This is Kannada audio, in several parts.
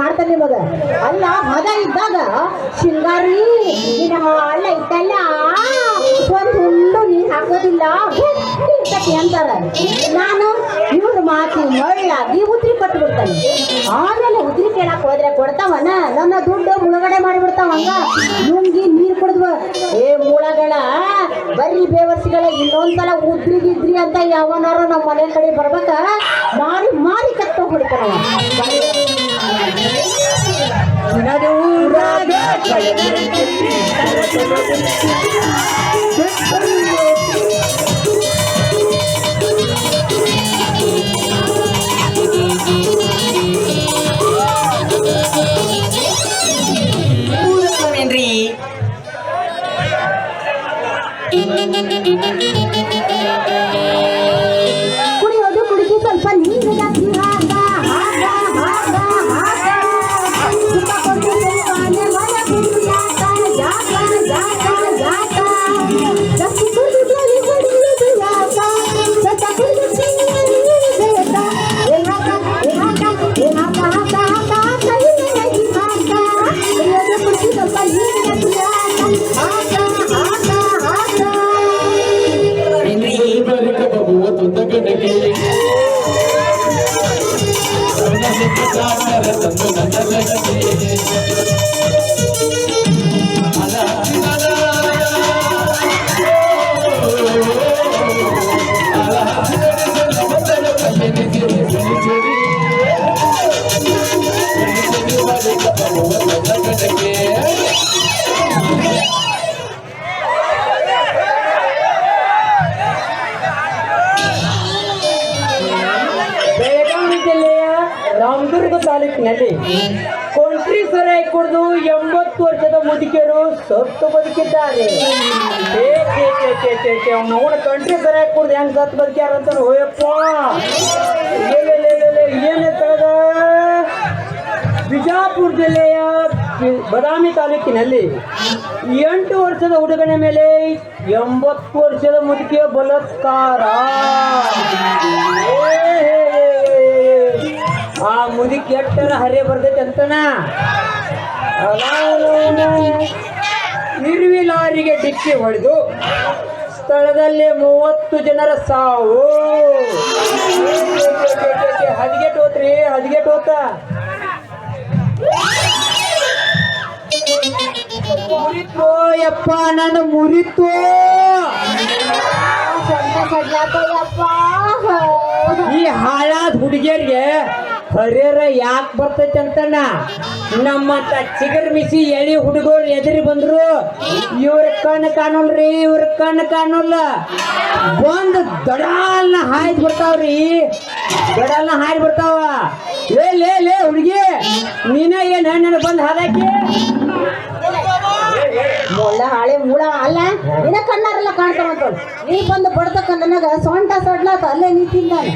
ಮಾಡ್ತಾನೆ ನಿಮಗ ಅಲ್ಲ ಮಗ ಇದ್ದಾಗ ಶಿಂಗಾರಿ ನಿನ್ನ ಅಲ್ಲ ಇದ್ದಲ್ಲ ಒಂದು ಹುಲ್ಲು ನೀರು ಹಾಕೋದಿಲ್ಲ ಇರ್ತತಿ ಅಂತಾರ. ನಾನು ಇವ್ರ ಮಾತಿ ಮಳ್ಳಾಗಿ ಉದ್ರಿ ಕೊಟ್ಟು ಬಿಡ್ತಾನೆ. ಆಮೇಲೆ ಉದ್ರಿ ಕೇಳಕ್ ಹೋದ್ರೆ ಕೊಡ್ತಾವನ ನನ್ನ ದುಡ್ಡು ಮುಳುಗಡೆ ಮಾಡಿಬಿಡ್ತಾವ. ಹಂಗ ನುಂಗಿ ನೀರು ಕುಡಿದ್ವ ಏ ಮೂಳಗಳ ಬರ್ರಿ ಬೇವರ್ಸಿಗಳ ಇನ್ನೊಂದ್ಸಲ ಉದ್ರಿಗಿದ್ರಿ ಅಂತ ಯಾವನಾರು ನಮ್ಮ ಮನೆ ಕಡೆ ಬರ್ಬೇಕ ಮಾರಿ ಮಾರಿ ಕತ್ತ ಹೊಡಿತಾನ. ಕುಡಿಯೋದು ಕುಡಿದು ಸ್ವಲ್ಪ ನೀರು ಜಾಸ್ತಿ ಹಾಕ ರಾಮದುರ್ಗ ತಾಲೂಕಿನಲ್ಲಿ ಕೊಂಟ್ರಿ ಸರಾಯಿ ಕುಡಿದು 80 ವರ್ಷದ ಮುದುಕಿಯರು ಸತ್ತು ಬದುಕಿದ್ದಾರೆ. ನೋಡ ಕಂಟ್ರಿ ಸರಾಯಿ ಕುಡ್ದು ಹೆಂಗ್ ಸತ್ತು ಬದುಕ್ಯಾರಂತ ಹೋಯಪ್ಪ. ಇದೇನೇ ತಳದ ಬಿಜಾಪುರ ಜಿಲ್ಲೆಯ ಬದಾಮಿ ತಾಲೂಕಿನಲ್ಲಿ 8 ವರ್ಷದ ಹುಡುಗನ ಮೇಲೆ 80 ವರ್ಷದ ಮುದುಕಿಯ ಬಲಾತ್ಕಾರ. ಆ ಮುದುಕಿ ಎಟ್ಟನ ಹರೇ ಬರ್ತೈತೆ ಅಂತನ ಇರುವಿ ಲಾರಿಗೆ ಡಿಕ್ಕಿ ಹೊಡೆದು ಸ್ಥಳದಲ್ಲಿ 30 ಜನರ ಸಾವು. ಹದಿಗೆಟ್ ಹೋತ್ರಿ, ಹದಿಗೆಟ್ ಹೋತ. ಮುರಿತೋ ಯಪ್ಪ, ನಾನು ಮುರಿತೋ. ಈ ಹಾಳಾದ ಹುಡುಗಿಯರಿಗೆ ಹರಿಯರ ಯಾಕೆ ಬರ್ತೈತೆ ಅಂತಣ್ಣ, ನಮ್ಮಂತ ಚಿಗರ್ ಮಿಸಿ ಎಳಿ ಹುಡುಗರು ಎದುರಿ ಬಂದ್ರು ಇವ್ರ ಕಣ್ಣು ಕಾಣಲ್ರಿ, ಇವ್ರ ಕಣ್ಣು ಕಾಣಲ್ಲ. ಬಂದು ದಡಾಲ್ನ ಹಾಯ್ದು ಬಿಡ್ತಾವ್ರಿ, ದಡಾಲ್ನ ಹಾಯ್ದು ಬಿಡ್ತಾವ. ಲೇ ಹುಡುಗಿ, ನೀನ ಏನ್ ನನ್ನ ಬಂದು ಹಾದಾಕಿ ಮೊಳ್ಳ ಹಾಳೆ ಮೂಳ ಅಲ್ಲ ನಿನ್ನ ಕಣ್ಣಾರೆಲ್ಲ ಕಾಣ್ತಾವಂತ. ನೀ ಬಂದು ಬಡ್ತಕ್ಕ ನನಗ ಸೊಂಟ ಸಡ್ಲಾತ ಅಲ್ಲೇ ನಿಂತಿದ್ದ ನಾನು.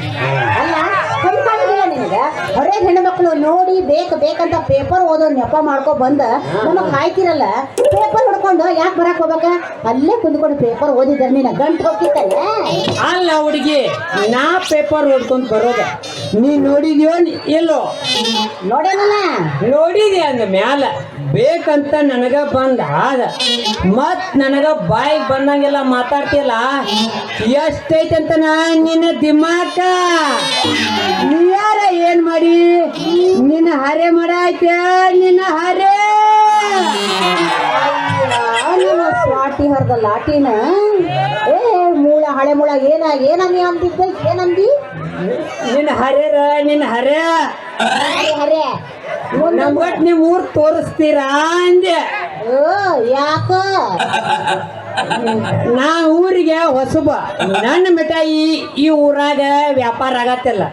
ಅಲ್ಲ ಕಣ್ ಕಾಣೋದಿಲ್ಲ ನಿನಗ. ಹೊರಗೆ ಹೆಣ್ಮಕ್ಳು ನೋಡಿ ಬೇಕಂತ ಪೇಪರ್ ಓದೋ ನೆಪ ಮಾಡ್ಕೊ ಬಂದ ನಮಗ್ ಹಾಯ್ತಿರಲ್ಲ. ಪೇಪರ್ ಹೊಡ್ಕೊಂಡು ಯಾಕೆ ಬರಕ್ ಹೋಗ್ಬೇಕ? ಅಲ್ಲೇ ಕುಂದ್ಕೊಂಡು ಪೇಪರ್ ಓದಿದಾರೆ ನೀನ ಗಂಟು ಹೋಗ್ತಿತ್ತಲ್ಲ. ಅಲ್ಲ ಹುಡುಗಿ, ನಾ ಪೇಪರ್ ಓದ್ಕೊಂಡ್ ಬರೋದ ನೀ ನೋಡಿದ್ಯೋ ಎಲ್ಲೋ? ನೋಡೇನಲ್ಲ. ನೋಡಿದ್ಯ ಅಂದ ಮ್ಯಾಲ ಬೇಕಂತ ನನಗ ಬಂದ ಆದ ಮತ್ ನನಗ ಬಾಯಿಗೆ ಬಂದಂಗೆಲ್ಲ ಮಾತಾಡ್ತಿಯಲ್ಲ. ಎಷ್ಟೈತಂತ ನಿನ್ನ ದಿಮಾಕ? ನೀಯಾರ ಏನ್ ಮಾಡಿ ನಿನ್ನ ಹರೆ ಮಾಡ ಆಯ್ತ? ನಿನ್ನ ಹರೆ ಸ್ವಾಟಿ ಹರ್ದ ಲಾಟಿನ. ಏ ಮೂಳ ಹಳೆ ಮೂಳ ಏನಂದಿ ಅಂದಿದ್ದ? ಏನಂದಿ? ನಿನ್ನ ಹರ್ಯಾರ, ನಿನ್ನ ಹರ್ಯ ಹರೆ ನಮ್ಗಟ್ ನಿಮ್ ಊರ್ ತೋರಿಸ್ತೀರಾ ಅಂದೆ. ಯಾಕ? ನಾ ಊರಿಗೆ ಹೊಸಬ, ನನ್ನ ಮಿಠಾಯಿ ಈ ಊರಾಗ ವ್ಯಾಪಾರ ಆಗತ್ತಿಲ್ಲ,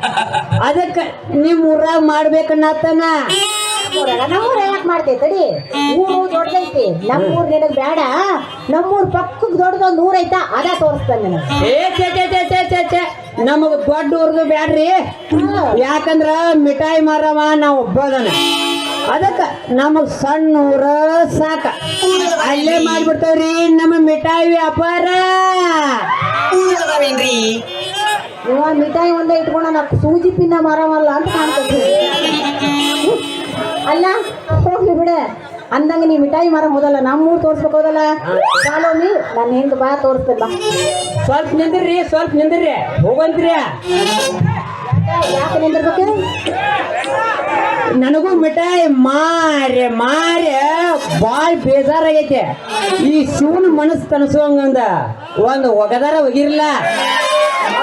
ಅದಕ್ಕೆ ನಿಮ್ ಊರಾಗ ಮಾಡ್ಬೇಕನ್ನತ್ತನ. ನಮ್ಮೂರ ಯಾಕೆ ಮಾಡ್ತೇವೆ ತಡಿ? ಊರು ದೊಡ್ಡದೈತಿ, ನಮ್ಮೂರ್ ನಿನಗ್ ಬೇಡ. ನಮ್ಮೂರ್ ಪಕ್ಕಕ್ಕೆ ದೊಡ್ಡದೊಂದು ಊರ್ ಐತಾ, ಅದ ತೋರಿಸ್ತಾನೆ ನನಗೆ. ನಮಗ ದೊಡ್ಡ ಊರ್ದು ಬ್ಯಾಡ್ರಿ, ಯಾಕಂದ್ರ ಮಿಠಾಯಿ ಮಾರವ ನಾವ್ ಒಬ್ಬದನ. ಅದಕ್ಕ ನಮಗ್ ಸಣ್ಣ ಊರ ಸಾಕ, ಅಲ್ಲೇ ಮಾಡ್ಬಿಡ್ತಾವ್ರಿ ನಮ್ಮ ಮಿಠಾಯಿ ವ್ಯಾಪಾರ. ಇವ ಮಿಠಾಯಿ ಒಂದೇ ಇಟ್ಕೊಂಡ ನಾ ಸೂಜಿ ಪಿನ್ನ ಮಾರವಲ್ಲ ಅಂತ ಕಾಣ್ತೈತಿ. ಅಲ್ಲ ಹೋಗ್ಲಿ ಬಿಡೆ ಅಂದಂಗ ನೀ ಮಿಠಾಯಿ ಮಾರ ಹೋದಲ್ಲ ನಮ್ಮೂರ್ ತೋರ್ಸ್ಬೇಕು ಹೋದಲ್ಲ ಸಾಲೋಮಿ ನಾನು ಹೆಂಗ್ ಬಾ ತೋರಿಸ್ತೇನೆ ಬಾ ಸ್ವಲ್ಪ ನಿಂದ್ರಿ ಹೋಗಂತ್ರಿ. ಯಾಕೆ ನಿಂದಿರ್ಬೇಕು ನನಗೂ ಮಿಠಾಯಿ ಮಾರ್ಯ ಬಾಳ್ ಬೇಜಾರಾಗೈತೆ. ಈ ಶಿವನ ಮನಸ್ಸು ತನಸುವಂಗಂದ ಒಂದು ಒಗದಾರ ಒಗಿರ್ಲ.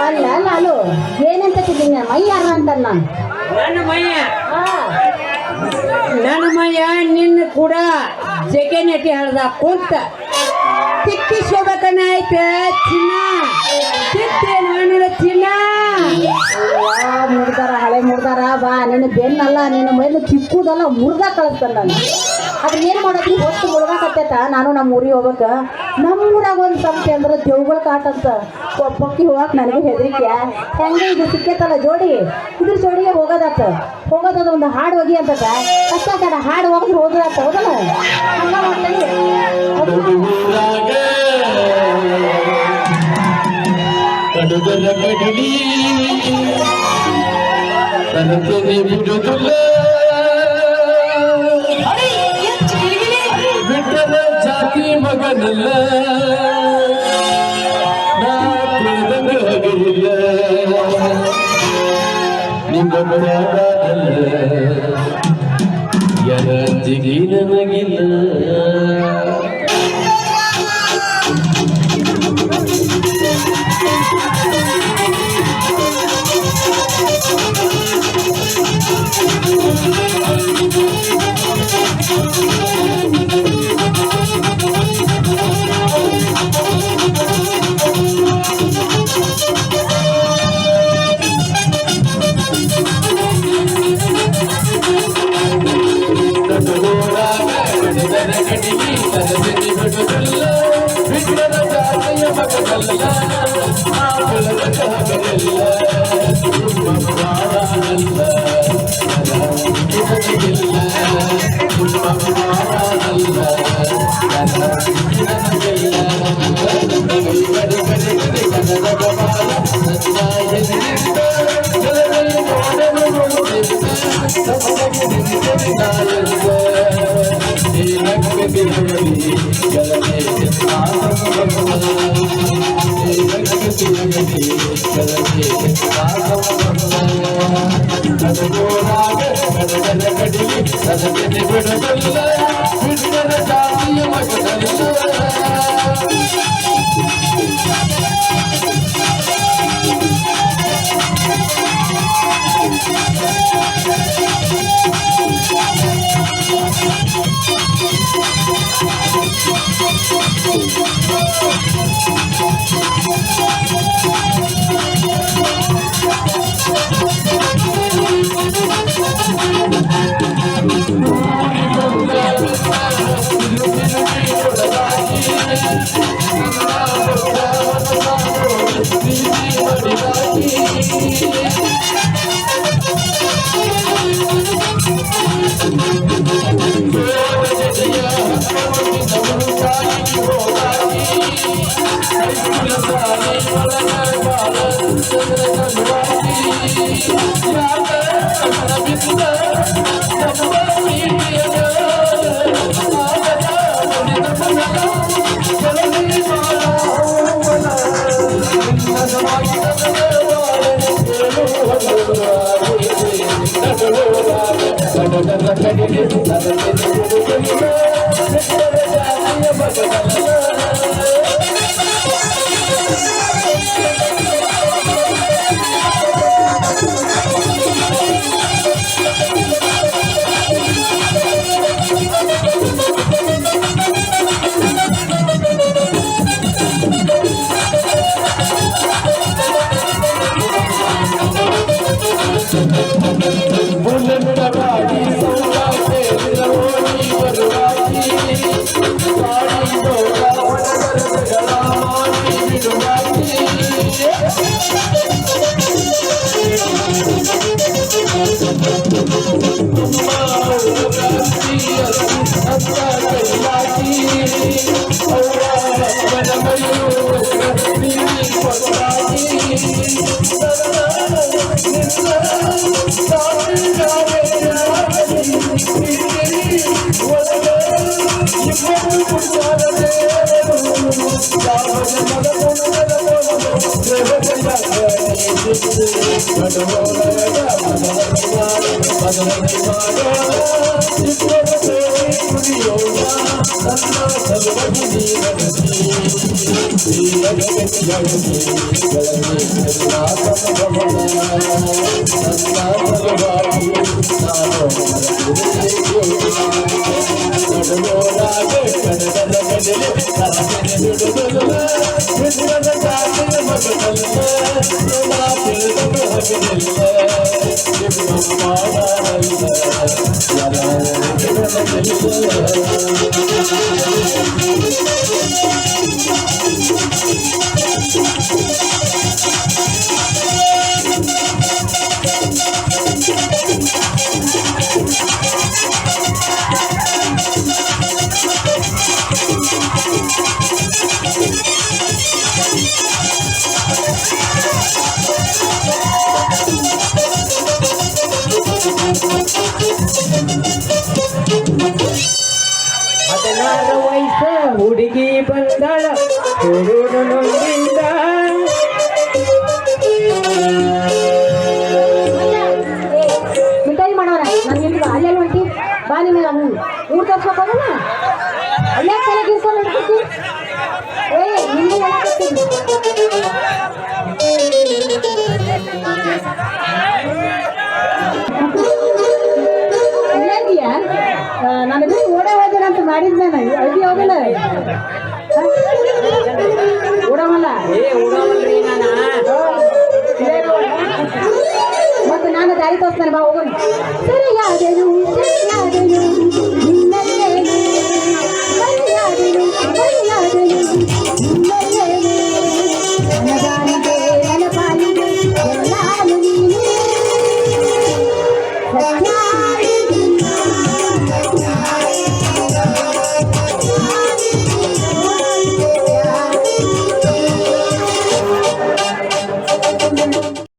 ಅಲ್ಲ ಅಲ್ಲ ಅಲ್ಲೋ ಏನಂತ ತಿದ್ದೀನಿ ಮೈ ಯಾರ ಅಂತ ನಾನು ನನ್ನ ಮಯ್ಯ ನಿನ್ನ ಕೂಡ ಜಗೆ ನೆಟ್ಟಿ ಹಳ್ದ ಕುಂತ ತಿಕ್ಕಿಸ್ಕೋಬೇಕನ್ನ ಐತೆ ಚಿನ್ನ ತಿತ್ತೆ ನಾನಿನ ಚಿನ್ನ. ಮುರ್ದಾರ ಹಳೆ ಮುರ್ದಾರ ಬಾ ನಿನ್ನ ಬೆನ್ನಲ್ಲ ನಿನ್ನ ಮೈಲು ಕಿಕ್ಕುದಲ್ಲ ಮುರ್ದ ಕಳಿಸ್ತಾನ ನಾನು. ಅದ್ರ ಏನ್ ಮಾಡೋದ್ರಿ ಹೊತ್ತು ಮುಳುಗಾಕತ್ತೈತ. ನಾನು ನಮ್ಮ ಊರಿಗೆ ಹೋಗ್ಬೇಕ. ನಮ್ಮೂರಾಗ ಒಂದು ಸಂಸ್ಥೆ ಅಂದ್ರೆ ದೇವ್ಗಳ ಕಾಟ ಅಂತ ಪಕ್ಕಿ ಹೋಗಕ್ ನನಗೂ ಹೆದರಿಕೆ. ಹೆಂಗೆ ಇದು ಸಿಕ್ಕೇತಲ್ಲ ಜೋಡಿ ಇದ್ರ ಜೋಡಿಗೆ ಹೋಗೋದಾತ ಒಂದು ಹಾಡು ಹೋಗಿ ಅಂತ ಕಷ್ಟ ಹಾಡು ಹೋಗಿದ್ರೆ ಹೋಗೋದಾತ ಹೌದಲ್ಲ ಹಂಗ ಮಾಡ್ತಾನೆ. ಕಡುಗರ ಕಡಲಿ ತನಕನೆ ಬಿಡುವುದಿಲ್ಲ ಬಿಟ್ಟರ ಜಾತಿ ಮಗನಲ್ಲ ನಾ ತಿಳಿದಂಗಾಗಲಿಲ್ಲ ನಿಮ್ಮ ಮಗನಲ್ಲ ಯರ ಜಿಗಿ ನನಗಿಲ್ಲ. Thank you. ಹದಿನಾರು ವಯಸ್ಸ ಹುಡುಗಿ ಬಂದಳ ಹುಡುಗನ ನೊಂದಿಂದ ಮಿಠಾಯಿ ಮಾಡೋರ ನಾನು ನಿಮ್ಗೆ ಅಲ್ಲೇ ಹೊಂಟಿ ಬಾ ನಿಮಗೆ ಊಟ ತರ್ಸಕ್ ಹೋಗೋಣ ಅಲ್ಲೇ ಕೆಳಗೆ ಇರ್ಕೊಂಡು ಹಿಡ್ಕೊತಿ ನಿಮ್ಗೆ ಹೇಳಕತ್ತೀನಿ ಇಲ್ಲೇದಿಯಾ ನನಗೆ ಓಡೇ ಹೋಗ್ಯಾನ ಅಂತ ಮಾಡಿದ್ ನಾನು ಐದಿ ಹೋಗಲ್ಲ ಓಡವಲ್ಲ ಉಡವಲ್ರಿ ನಾನ ಮತ್ತೆ ನಾನು ದಾರಿ ತೋರಿಸ್ತೇನೆ ಬಾ ಹೋಗೋಣ ಸರಿಯಾದನು ಸರಿಯಾದನು ನಿನ್ನಲ್ಲೇನು ಸರಿಯಾದನು ಸರಿಯಾದನು ನಿನ್ನಲ್ಲೇನು ನನಗಾನಿಗೆ ನನ್ನ ಪಾಲಿಗೆ ಎಲ್ಲಾನು ನೀನು ಸತ್ಯಾಗಿ